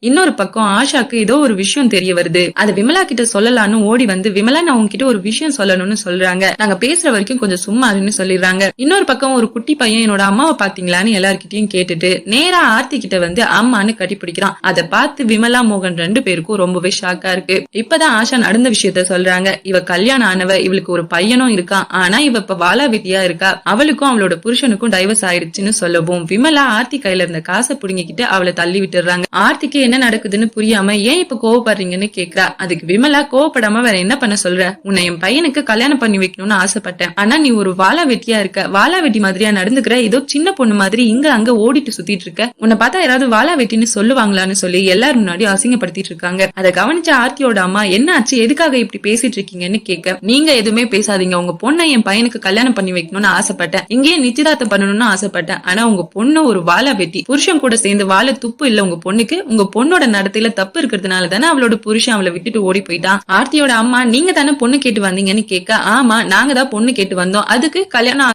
இன்னொரு பக்கம் ஆஷாக்கு ஏதோ ஒரு விஷயம் தெரிய வருது. அது விமலா கிட்ட சொல்லலான்னு ஓடி வந்து, விமலா நான் உங்ககிட்ட ஒரு விஷயம் சொல்லணும்னு சொல்றாங்க. நாங்க பேசுற வரைக்கும் கொஞ்சம் சும்மா இருன்னு சொல்லிடுறாங்க. இன்னொரு பக்கம் ஒரு குட்டி பையன் என்னோட அம்மாவை பாத்தீங்களான்னு எல்லார்கிட்டயும் கேட்டுட்டு நேரா ஆர்த்தி கிட்ட வந்து அம்மான்னு கட்டிப்பிடிக்கிறான். அதை பார்த்து விமலா மோகன் 2 பேருக்கும் ரொம்பவே ஷாக்கா இருக்கு. இப்பதான் ஆஷா நடந்த விஷயத்த சொல்றாங்க. இவ கல்யாணம் ஆனவ, இவளுக்கு ஒரு பையனும் இருக்கான். ஆனா இவ இப்ப வாலா வெட்டியா இருக்கா. அவளுக்கும் அவளோட புருஷனுக்கும் டைவர்ஸ் ஆயிடுச்சுன்னு சொல்லவும் விமலா ஆர்த்தி கையில இருந்த காசை புடுங்கிக்கிட்டு அவளை தள்ளி விட்டுறாங்க. ஆர்த்திக்கு என்ன நடக்குதுன்னு புரியாம ஏன் இப்ப கோவப்படுறீங்கன்னு கேக்குறா. அதுக்கு விமலா கோவப்படாம வேற என்ன பண்ண சொல்ற? உன்னை என் பையனுக்கு கல்யாணம் பண்ணி வைக்கணும்னு ஆசைப்பட்டேன். ஆனா நீ ஒரு வாலா வெட்டியா இருக்க. வாலா வெட்டி மாதிரியா நடந்துக்கிற. ஏதோ சின்ன பொண்ணு மாதிரி இங்க அங்க ஓடிட்டு சுத்திட்டு இருக்க. உன்னை பார்த்தா யாராவது வாலா வெட்டின்னு சொல்லுவாங்களான்னு சொல்லி எல்லாரும் முன்னாடி அசிங்கப்படுத்திட்டு இருக்காங்க. அதை கவனிச்ச ஆர்த்தியோட அம்மா என்ன ஆச்சு, எதுக்காக இப்படி பேசிட்டு இருக்கீங்கன்னு கேட்க, நீங்க எதுவுமே பேசாதீங்க. உங்க பொண்ணை என் பையனுக்கு கல்யாணம் பண்ணி வைக்கணும்னு ஆசைப்பட்டேன். இங்கேயே நிச்சயதார்த்தம் பண்ணணும்னு ஆசைப்பட்டேன். ஆனா உங்க பொண்ணு ஒரு வாலா வெட்டி. புருஷன் கூட சேர்ந்து வாழ துப்பு இல்ல உங்க பொண்ணுக்கு. உங்க பொண்ணோட நடத்தையில தப்பு இருக்கிறதுனால தானே அவளோட புருஷன் அவளை விட்டுட்டு ஓடி போயிட்டான். ஆர்த்தியோட அம்மா நீங்க தானே பொண்ணு கேட்டு வந்தீங்கன்னு கேட்க, ஆமா நாங்க தான் பொண்ணு கேட்டு வந்தோம். அதுக்கு கல்யாணம்